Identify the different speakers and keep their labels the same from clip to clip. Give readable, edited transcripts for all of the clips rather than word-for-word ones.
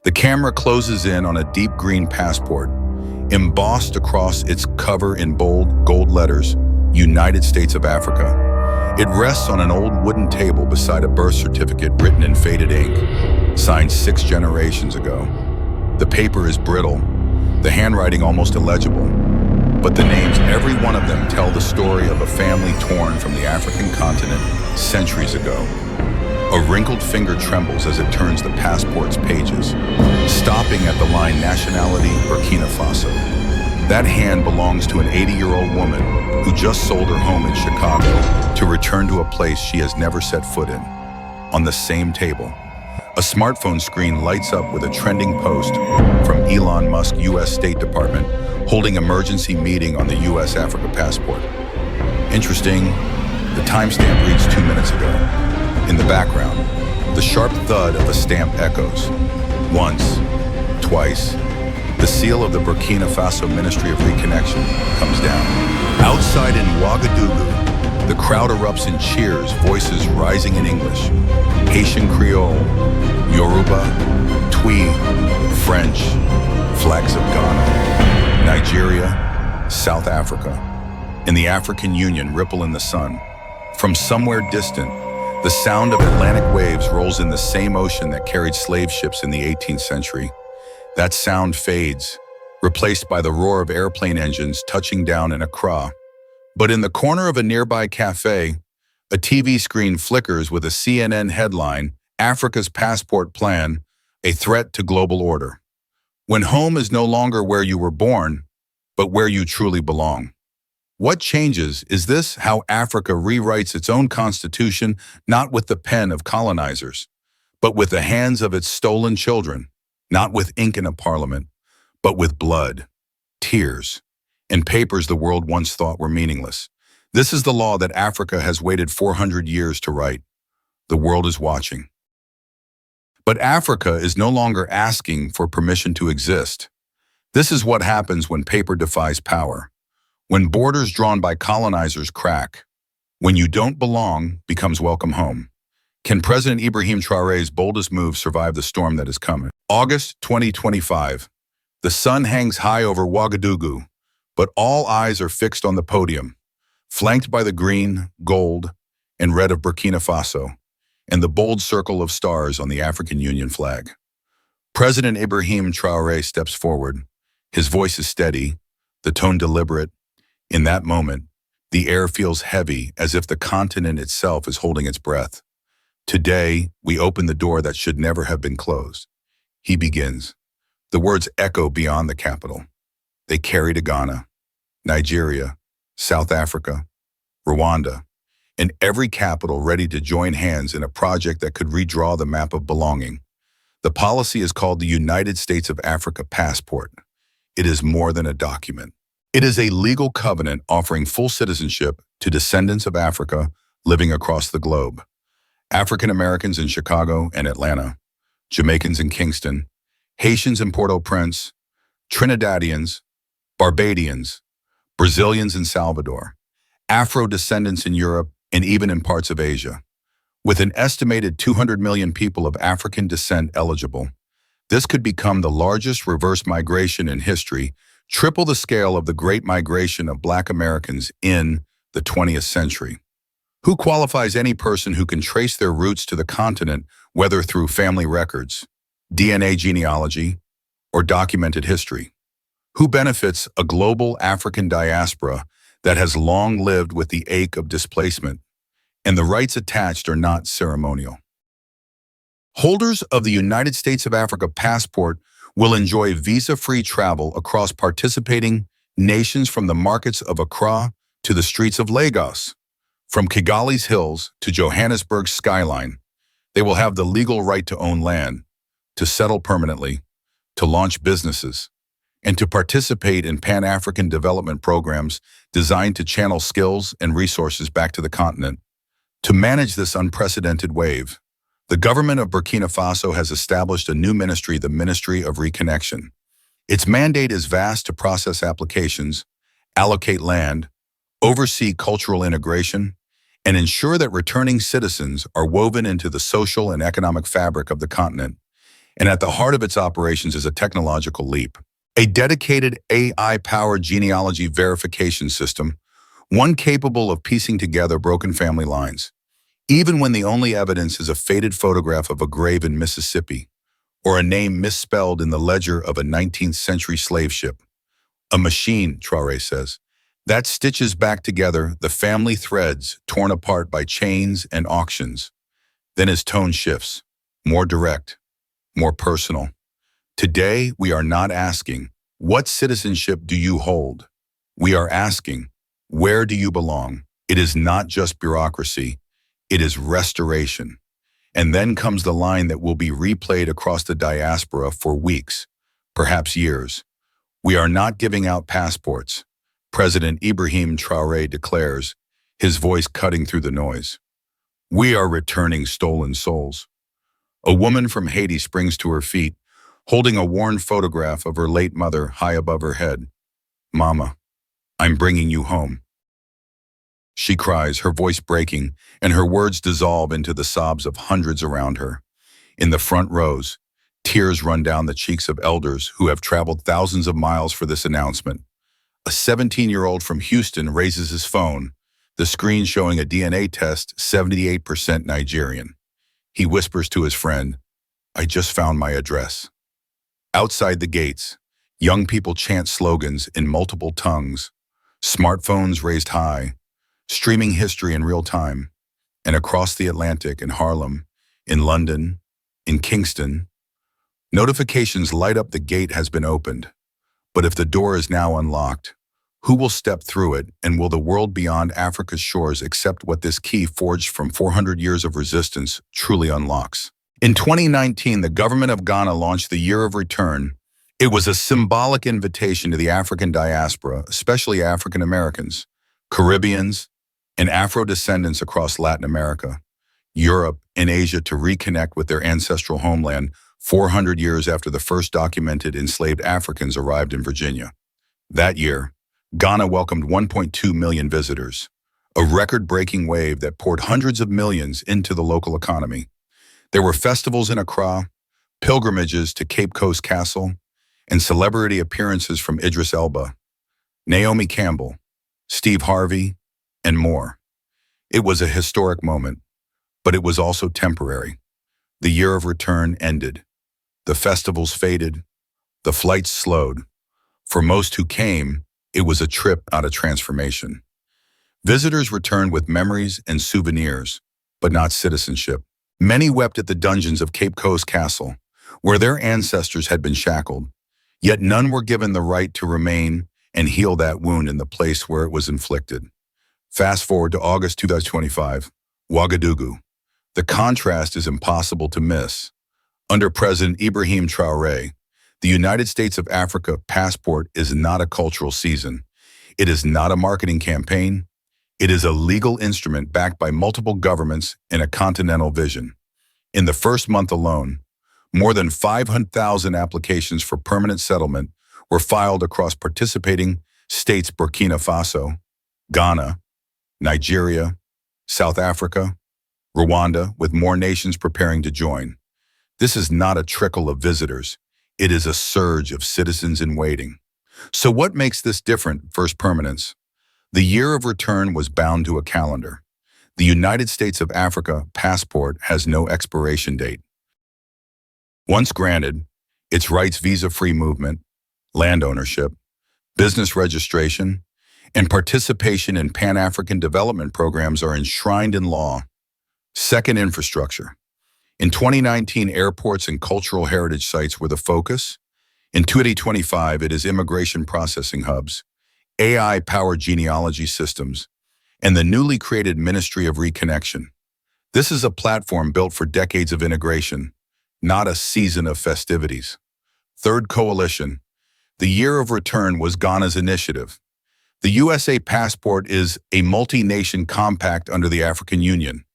Speaker 1: The camera closes in on a deep green passport, embossed across its cover in bold gold letters, United States of Africa. It rests on an old wooden table beside a birth certificate written in faded ink, signed 6 generations ago. The paper is brittle, the handwriting almost illegible, but the names, every one of them, tell the story of a family torn from the African continent centuries ago. A wrinkled finger trembles as it turns the passport's pages, stopping at the line Nationality Burkina Faso. That hand belongs to an 80-year-old woman who just sold her home in Chicago to return to a place she has never set foot in. On the same table, a smartphone screen lights up with a trending post from Elon Musk, U.S. State Department, holding emergency meeting on the U.S.-Africa passport. Interesting, the timestamp reads 2 minutes ago. In the background, the sharp thud of a stamp echoes. Once, twice, the seal of the Burkina Faso Ministry of Reconnection comes down. Outside in Ouagadougou, the crowd erupts in cheers, voices rising in English, Haitian Creole, Yoruba, Twi, French, flags of Ghana, Nigeria, South Africa, and the African Union ripple in the sun. From somewhere distant, the sound of Atlantic waves rolls in the same ocean that carried slave ships in the 18th century. That sound fades, replaced by the roar of airplane engines touching down in Accra. But in the corner of a nearby cafe, a TV screen flickers with a CNN headline, Africa's Passport Plan, a threat to global order. When home is no longer where you were born, but where you truly belong. What changes? Is this how Africa rewrites its own constitution, not with the pen of colonizers, but with the hands of its stolen children, not with ink in a parliament, but with blood, tears, and papers the world once thought were meaningless? This is the law that Africa has waited 400 years to write. The world is watching. But Africa is no longer asking for permission to exist. This is what happens when paper defies power. When borders drawn by colonizers crack, when you don't belong becomes welcome home. Can President Ibrahim Traoré's boldest move survive the storm that is coming? August 2025. The sun hangs high over Ouagadougou, but all eyes are fixed on the podium, flanked by the green, gold, and red of Burkina Faso, and the bold circle of stars on the African Union flag. President Ibrahim Traoré steps forward. His voice is steady, the tone deliberate. In that moment, the air feels heavy, as if the continent itself is holding its breath. Today, we open the door that should never have been closed. He begins. The words echo beyond the capital. They carry to Ghana, Nigeria, South Africa, Rwanda, and every capital ready to join hands in a project that could redraw the map of belonging. The policy is called the United States of Africa Passport. It is more than a document. It is a legal covenant offering full citizenship to descendants of Africa living across the globe. African Americans in Chicago and Atlanta, Jamaicans in Kingston, Haitians in Port-au-Prince, Trinidadians, Barbadians, Brazilians in Salvador, Afro-descendants in Europe, and even in parts of Asia. With an estimated 200 million people of African descent eligible, this could become the largest reverse migration in history, triple the scale of the Great Migration of Black Americans in the 20th century. Who qualifies any person who can trace their roots to the continent, whether through family records, DNA genealogy, or documented history? Who benefits a global African diaspora that has long lived with the ache of displacement, and the rights attached are not ceremonial? Holders of the United States of Africa passport will enjoy visa-free travel across participating nations, from the markets of Accra to the streets of Lagos, from Kigali's hills to Johannesburg's skyline. They will have the legal right to own land, to settle permanently, to launch businesses, and to participate in Pan-African development programs designed to channel skills and resources back to the continent. To manage this unprecedented wave, the government of Burkina Faso has established a new ministry, the Ministry of Reconnection. Its mandate is vast: to process applications, allocate land, oversee cultural integration, and ensure that returning citizens are woven into the social and economic fabric of the continent. And at the heart of its operations is a technological leap. A dedicated AI-powered genealogy verification system, one capable of piecing together broken family lines, even when the only evidence is a faded photograph of a grave in Mississippi or a name misspelled in the ledger of a 19th century slave ship. A machine, Traoré says, that stitches back together the family threads torn apart by chains and auctions. Then his tone shifts, more direct, more personal. Today, we are not asking, what citizenship do you hold? We are asking, where do you belong? It is not just bureaucracy, it is restoration. And then comes the line that will be replayed across the diaspora for weeks, perhaps years. We are not giving out passports, President Ibrahim Traoré declares, his voice cutting through the noise. We are returning stolen souls. A woman from Haiti springs to her feet, holding a worn photograph of her late mother high above her head. Mama, I'm bringing you home. She cries, her voice breaking, and her words dissolve into the sobs of hundreds around her. In the front rows, tears run down the cheeks of elders who have traveled thousands of miles for this announcement. A 17-year-old from Houston raises his phone, the screen showing a DNA test 78% Nigerian. He whispers to his friend, I just found my address. Outside the gates, young people chant slogans in multiple tongues, smartphones raised high, streaming history in real time. And across the Atlantic, in Harlem, in London, in Kingston, notifications light up the gate has been opened. But if the door is now unlocked, who will step through it, and will the world beyond Africa's shores accept what this key forged from 400 years of resistance truly unlocks? In 2019, the government of Ghana launched the Year of Return. It was a symbolic invitation to the African diaspora, especially African Americans, Caribbeans, and Afro-descendants across Latin America, Europe, and Asia to reconnect with their ancestral homeland 400 years after the first documented enslaved Africans arrived in Virginia. That year, Ghana welcomed 1.2 million visitors, a record-breaking wave that poured hundreds of millions into the local economy. There were festivals in Accra, pilgrimages to Cape Coast Castle, and celebrity appearances from Idris Elba, Naomi Campbell, Steve Harvey, and more. It was a historic moment, but it was also temporary. The Year of Return ended. The festivals faded. The flights slowed. For most who came, it was a trip, not a transformation. Visitors returned with memories and souvenirs, but not citizenship. Many wept at the dungeons of Cape Coast Castle, where their ancestors had been shackled, yet none were given the right to remain and heal that wound in the place where it was inflicted. Fast forward to August 2025, Ouagadougou. The contrast is impossible to miss. Under President Ibrahim Traoré, the United States of Africa passport is not a cultural season. It is not a marketing campaign. It is a legal instrument backed by multiple governments in a continental vision. In the first month alone, more than 500,000 applications for permanent settlement were filed across participating states Burkina Faso, Ghana, Nigeria, South Africa, Rwanda, with more nations preparing to join. This is not a trickle of visitors. It is a surge of citizens in waiting. So what makes this different? First, permanence. The Year of Return was bound to a calendar. The United States of Africa passport has no expiration date. Once granted, its rights visa-free movement, land ownership, business registration, and participation in Pan-African development programs are enshrined in law. Second, infrastructure. In 2019, airports and cultural heritage sites were the focus. In 2025, it is immigration processing hubs, AI-powered genealogy systems, and the newly created Ministry of Reconnection. This is a platform built for decades of integration, not a season of festivities. Third, coalition. The Year of Return was Ghana's initiative. The USA passport is a multi-nation compact under the African Union.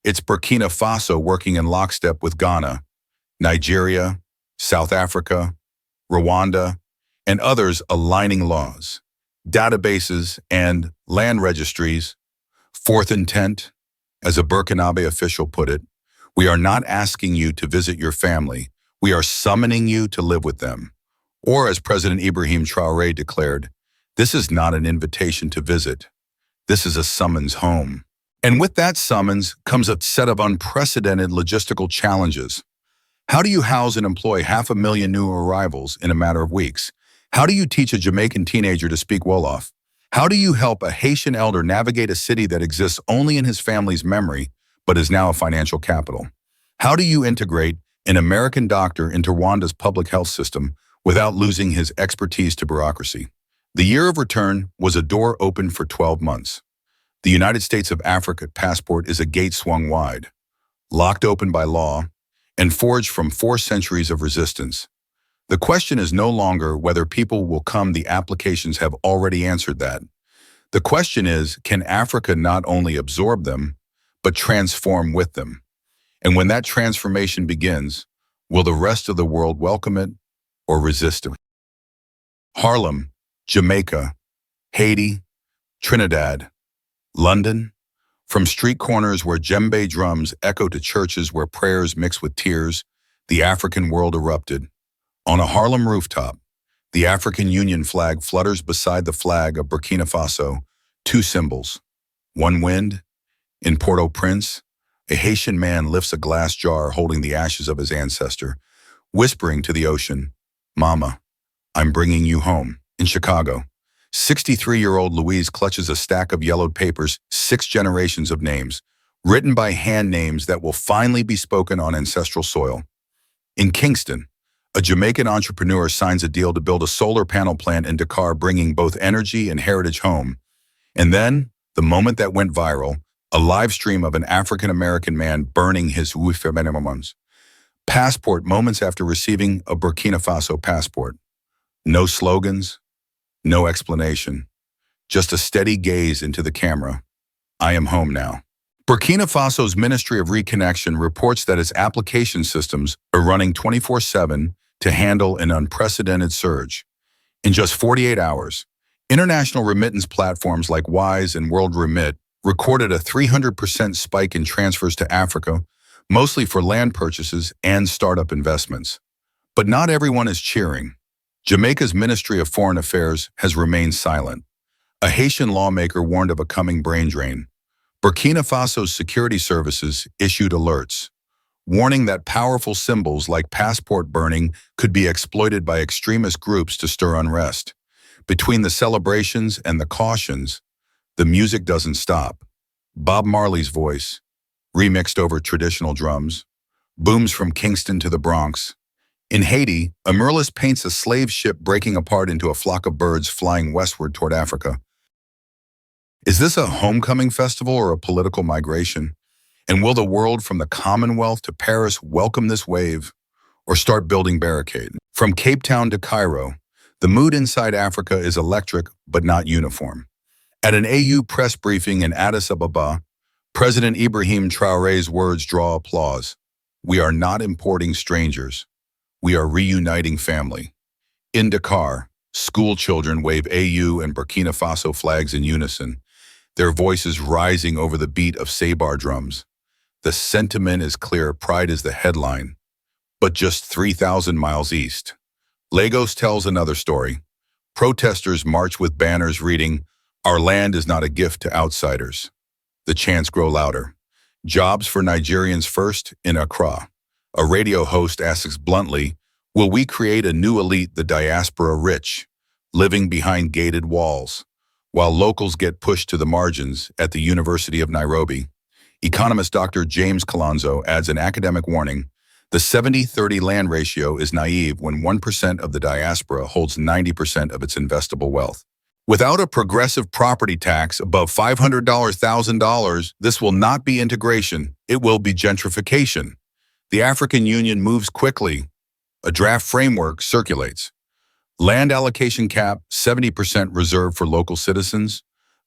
Speaker 1: It's Burkina Faso working in lockstep with Ghana, Nigeria, South Africa, Rwanda, and others aligning laws, databases, and land registries. Fourth intent, as a Burkinabe official put it, we are not asking you to visit your family. We are summoning you to live with them. Or as President Ibrahim Traoré declared, this is not an invitation to visit. This is a summons home. And with that summons comes a set of unprecedented logistical challenges. How do you house and employ 500,000 new arrivals in a matter of weeks? How do you teach a Jamaican teenager to speak Wolof? How do you help a Haitian elder navigate a city that exists only in his family's memory, but is now a financial capital? How do you integrate an American doctor into Rwanda's public health system without losing his expertise to bureaucracy? The year of return was a door open for 12 months. The United States of Africa passport is a gate swung wide, locked open by law, and forged from 4 centuries of resistance. The question is no longer whether people will come. The applications have already answered that. The question is, can Africa not only absorb them, but transform with them? And when that transformation begins, will the rest of the world welcome it or resist it? Harlem, Jamaica, Haiti, Trinidad, London, from street corners where djembe drums echo to churches where prayers mix with tears, the African world erupted. On a Harlem rooftop, the African Union flag flutters beside the flag of Burkina Faso, 2 symbols. One wind. In Port-au-Prince, a Haitian man lifts a glass jar holding the ashes of his ancestor, whispering to the ocean, "Mama, I'm bringing you home." In Chicago, 63-year-old Louise clutches a stack of yellowed papers, 6 generations of names, written by hand, names that will finally be spoken on ancestral soil. In Kingston, a Jamaican entrepreneur signs a deal to build a solar panel plant in Dakar, bringing both energy and heritage home. And then, the moment that went viral, a live stream of an African-American man burning his passport moments after receiving a Burkina Faso passport. No slogans, no explanation, just a steady gaze into the camera. I am home now. Burkina Faso's Ministry of Reconnection reports that its application systems are running 24/7 to handle an unprecedented surge. In just 48 hours, international remittance platforms like Wise and World Remit recorded a 300% spike in transfers to Africa, mostly for land purchases and startup investments. But not everyone is cheering. Jamaica's Ministry of Foreign Affairs has remained silent. A Haitian lawmaker warned of a coming brain drain. Burkina Faso's security services issued alerts, warning that powerful symbols like passport burning could be exploited by extremist groups to stir unrest. Between the celebrations and the cautions, the music doesn't stop. Bob Marley's voice, remixed over traditional drums, booms from Kingston to the Bronx. In Haiti, a muralist paints a slave ship breaking apart into a flock of birds flying westward toward Africa. Is this a homecoming festival or a political migration? And will the world from the Commonwealth to Paris welcome this wave or start building barricades? From Cape Town to Cairo, the mood inside Africa is electric but not uniform. At an AU press briefing in Addis Ababa, President Ibrahim Traoré's words draw applause. We are not importing strangers. We are reuniting family. In Dakar, school children wave AU and Burkina Faso flags in unison, their voices rising over the beat of Sabar drums. The sentiment is clear, pride is the headline. But just 3,000 miles east, Lagos tells another story. Protesters march with banners reading, "Our land is not a gift to outsiders." The chants grow louder. Jobs for Nigerians first in Accra. A radio host asks bluntly, will we create a new elite, the diaspora rich, living behind gated walls, while locals get pushed to the margins? At the University of Nairobi, economist Dr. James Kalonzo adds an academic warning. The 70-30 land ratio is naive when 1% of the diaspora holds 90% of its investable wealth. Without a progressive property tax above $500,000, this will not be integration, it will be gentrification. The African Union moves quickly. A draft framework circulates. Land allocation cap, 70% reserved for local citizens,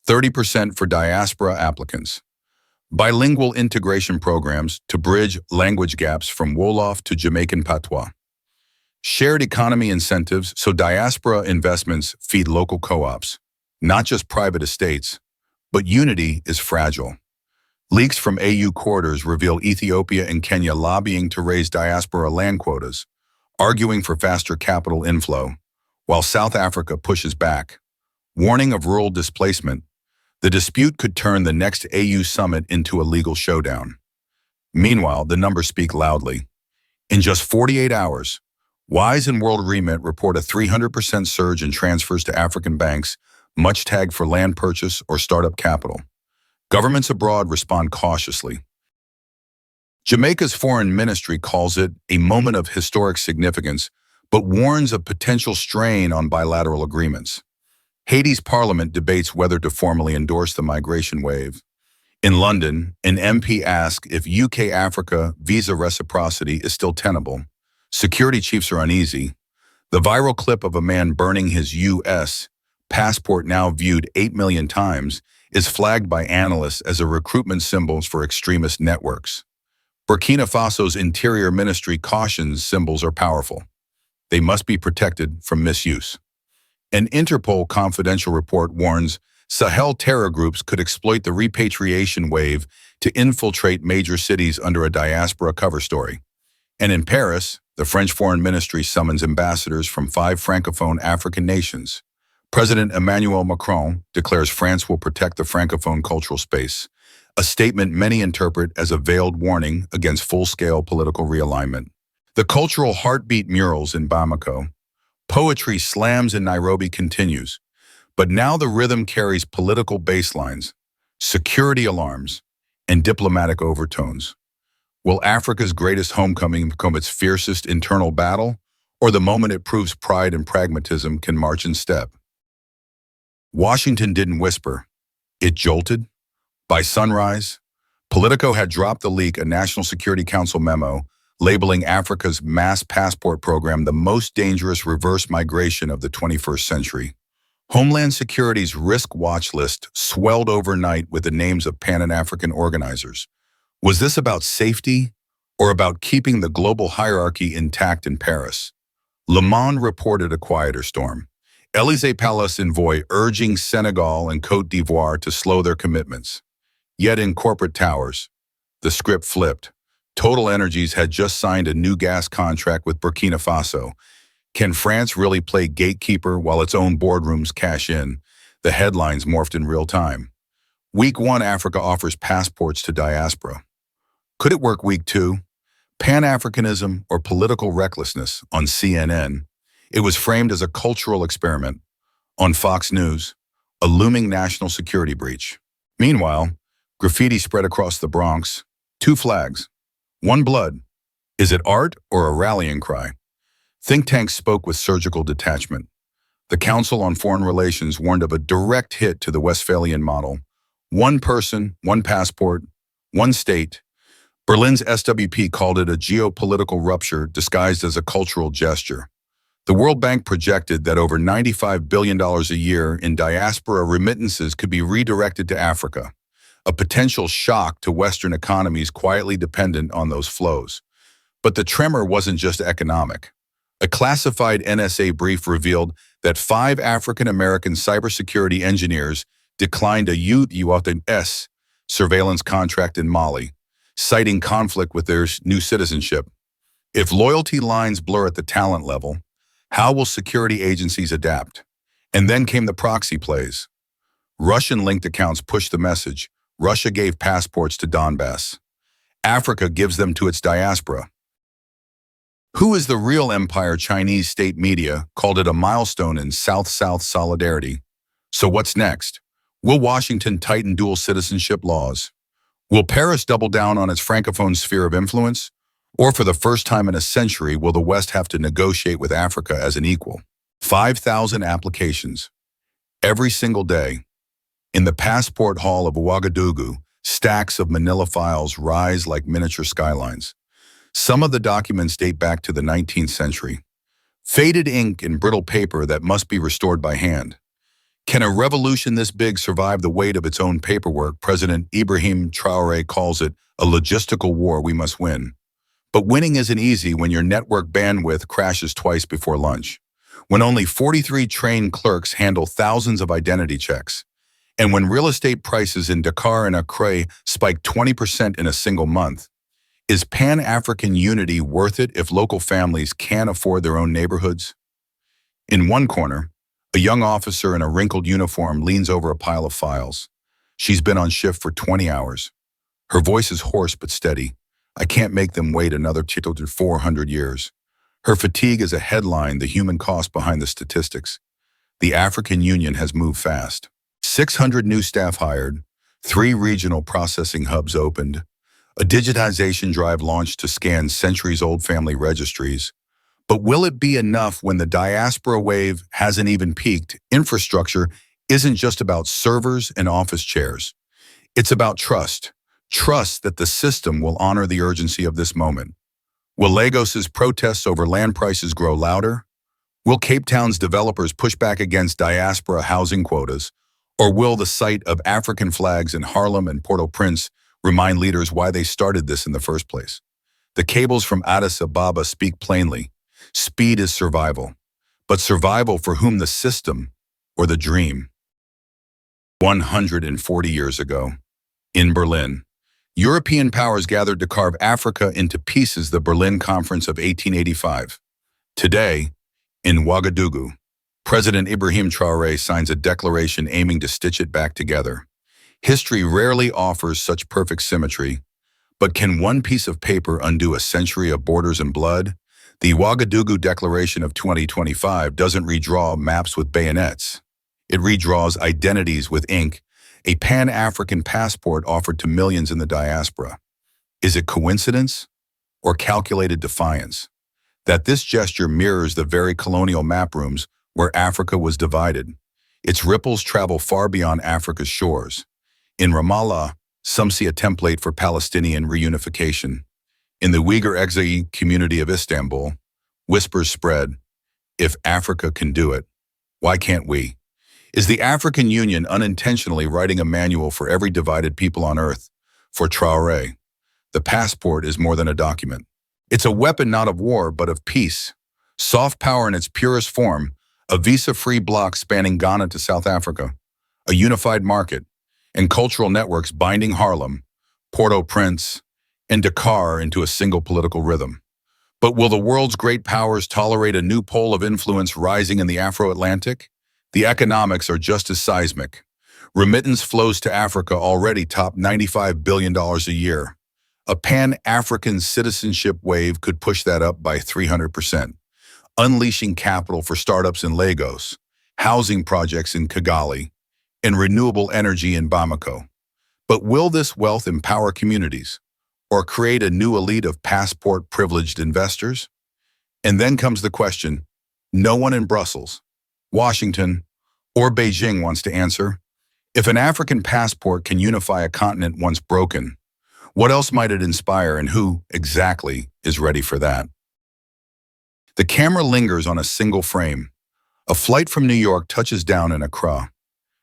Speaker 1: 30% for diaspora applicants. Bilingual integration programs to bridge language gaps from Wolof to Jamaican patois. Shared economy incentives so diaspora investments feed local co-ops, not just private estates. But unity is fragile. Leaks from AU quarters reveal Ethiopia and Kenya lobbying to raise diaspora land quotas, arguing for faster capital inflow, while South Africa pushes back, warning of rural displacement. The dispute could turn the next AU summit into a legal showdown. Meanwhile, the numbers speak loudly. In just 48 hours, Wise and World Remit report a 300% surge in transfers to African banks, much tagged for land purchase or startup capital. Governments abroad respond cautiously. Jamaica's foreign ministry calls it a moment of historic significance, but warns of potential strain on bilateral agreements. Haiti's parliament debates whether to formally endorse the migration wave. In London, an MP asks if UK-Africa visa reciprocity is still tenable. Security chiefs are uneasy. The viral clip of a man burning his US passport, now viewed 8 million times, is flagged by analysts as a recruitment symbol for extremist networks. Burkina Faso's interior ministry cautions symbols are powerful. They must be protected from misuse. An Interpol confidential report warns Sahel terror groups could exploit the repatriation wave to infiltrate major cities under a diaspora cover story. And in Paris, the French Foreign Ministry summons ambassadors from 5 Francophone African nations. President Emmanuel Macron declares France will protect the Francophone cultural space, a statement many interpret as a veiled warning against full-scale political realignment. The cultural heartbeat murals in Bamako, poetry slams in Nairobi continues, but now the rhythm carries political baselines, security alarms, and diplomatic overtones. Will Africa's greatest homecoming become its fiercest internal battle, or the moment it proves pride and pragmatism can march in step? Washington didn't whisper. It jolted. By sunrise, Politico had dropped the leak, a National Security Council memo labeling Africa's mass passport program the most dangerous reverse migration of the 21st century. Homeland Security's risk watch list swelled overnight with the names of Pan-African organizers. Was this about safety or about keeping the global hierarchy intact in Paris? Le Monde reported a quieter storm. Élysée Palace envoy urging Senegal and Côte d'Ivoire to slow their commitments. Yet in corporate towers, the script flipped. Total Energies had just signed a new gas contract with Burkina Faso. Can France really play gatekeeper while its own boardrooms cash in? The headlines morphed in real time. Week 1, Africa offers passports to diaspora. Could it work week 2? Pan-Africanism or political recklessness on CNN. It was framed as a cultural experiment. On Fox News, a looming national security breach. Meanwhile, graffiti spread across the Bronx. 2 flags. 1 blood. Is it art or a rallying cry? Think tanks spoke with surgical detachment. The Council on Foreign Relations warned of a direct hit to the Westphalian model. 1 person, 1 passport, 1 state. Berlin's SWP called it a geopolitical rupture disguised as a cultural gesture. The World Bank projected that over $95 billion a year in diaspora remittances could be redirected to Africa, a potential shock to Western economies quietly dependent on those flows. But the tremor wasn't just economic. A classified NSA brief revealed that 5 African-American cybersecurity engineers declined a UAS surveillance contract in Mali, citing conflict with their new citizenship. If loyalty lines blur at the talent level, how will security agencies adapt? And then came the proxy plays. Russian-linked accounts pushed the message. Russia gave passports to Donbass. Africa gives them to its diaspora. Who is the real empire? Chinese state media called it a milestone in South-South solidarity. So what's next? Will Washington tighten dual citizenship laws? Will Paris double down on its Francophone sphere of influence? Or for the first time in a century, will the West have to negotiate with Africa as an equal? 5,000 applications. Every single day. In the passport hall of Ouagadougou, stacks of manila files rise like miniature skylines. Some of the documents date back to the 19th century. Faded ink and brittle paper that must be restored by hand. Can a revolution this big survive the weight of its own paperwork? President Ibrahim Traoré calls it a logistical war we must win. But winning isn't easy when your network bandwidth crashes twice before lunch, when only 43 trained clerks handle thousands of identity checks, and when real estate prices in Dakar and Accra spike 20% in a single month. Is Pan-African unity worth it if local families can't afford their own neighborhoods? In one corner, a young officer in a wrinkled uniform leans over a pile of files. She's been on shift for 20 hours. Her voice is hoarse but steady. I can't make them wait another 400 years. Her fatigue is a headline, the human cost behind the statistics. The African Union has moved fast. 600 new staff hired, 3 regional processing hubs opened, a digitization drive launched to scan centuries-old family registries. But will it be enough when the diaspora wave hasn't even peaked? Infrastructure isn't just about servers and office chairs. It's about trust. Trust that the system will honor the urgency of this moment. Will Lagos's protests over land prices grow louder? Will Cape Town's developers push back against diaspora housing quotas? Or will the sight of African flags in Harlem and Port-au-Prince remind leaders why they started this in the first place? The cables from Addis Ababa speak plainly. Speed is survival, but survival for whom? The system or the dream? 140 years ago, in Berlin, European powers gathered to carve Africa into pieces, the Berlin Conference of 1885. Today, in Ouagadougou, President Ibrahim Traoré signs a declaration aiming to stitch it back together. History rarely offers such perfect symmetry, but can one piece of paper undo a century of borders and blood? The Ouagadougou Declaration of 2025 doesn't redraw maps with bayonets. It redraws identities with ink, a Pan-African passport offered to millions in the diaspora. Is it coincidence or calculated defiance that this gesture mirrors the very colonial map rooms where Africa was divided? Its ripples travel far beyond Africa's shores. In Ramallah, some see a template for Palestinian reunification. In the Uyghur exile community of Istanbul, whispers spread, if Africa can do it, why can't we? Is the African Union unintentionally writing a manual for every divided people on earth? For Traoré, the passport is more than a document. It's a weapon not of war, but of peace. Soft power in its purest form, a visa-free bloc spanning Ghana to South Africa, a unified market, and cultural networks binding Harlem, Port-au-Prince, and Dakar into a single political rhythm. But will the world's great powers tolerate a new pole of influence rising in the Afro-Atlantic? The economics are just as seismic. Remittance flows to Africa already top $95 billion a year. A Pan-African citizenship wave could push that up by 300%, unleashing capital for startups in Lagos, housing projects in Kigali, and renewable energy in Bamako. But will this wealth empower communities or create a new elite of passport-privileged investors? And then comes the question no one in Brussels, Washington, or Beijing wants to answer. If an African passport can unify a continent once broken, what else might it inspire, and who exactly is ready for that? The camera lingers on a single frame. A flight from New York touches down in Accra.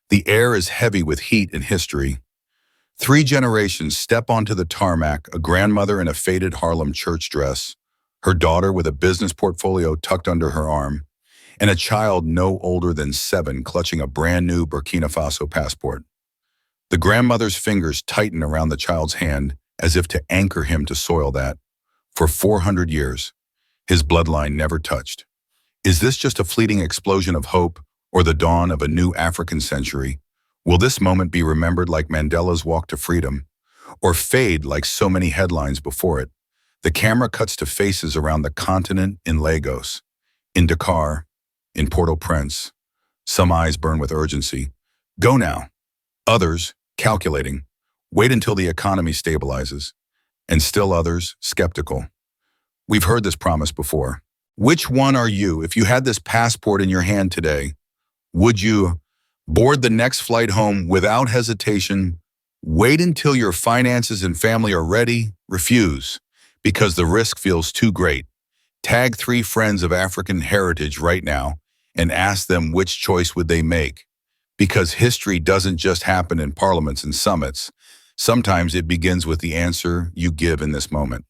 Speaker 1: The air is heavy with heat and history. 3 generations step onto the tarmac, a grandmother in a faded Harlem church dress, her daughter with a business portfolio tucked under her arm, and a child no older than 7 clutching a brand new Burkina Faso passport. The grandmother's fingers tighten around the child's hand as if to anchor him to soil that, for 400 years, his bloodline never touched. Is this just a fleeting explosion of hope or the dawn of a new African century? Will this moment be remembered like Mandela's walk to freedom, or fade like so many headlines before it? The camera cuts to faces around the continent, in Lagos, in Dakar, in Port-au-Prince. Some eyes burn with urgency. Go now. Others, calculating. Wait until the economy stabilizes. And still others, skeptical. We've heard this promise before. Which one are you? If you had this passport in your hand today, would you board the next flight home without hesitation? Wait until your finances and family are ready? Refuse, because the risk feels too great. Tag 3 friends of African heritage right now and ask them which choice would they make. Because history doesn't just happen in parliaments and summits. Sometimes it begins with the answer you give in this moment.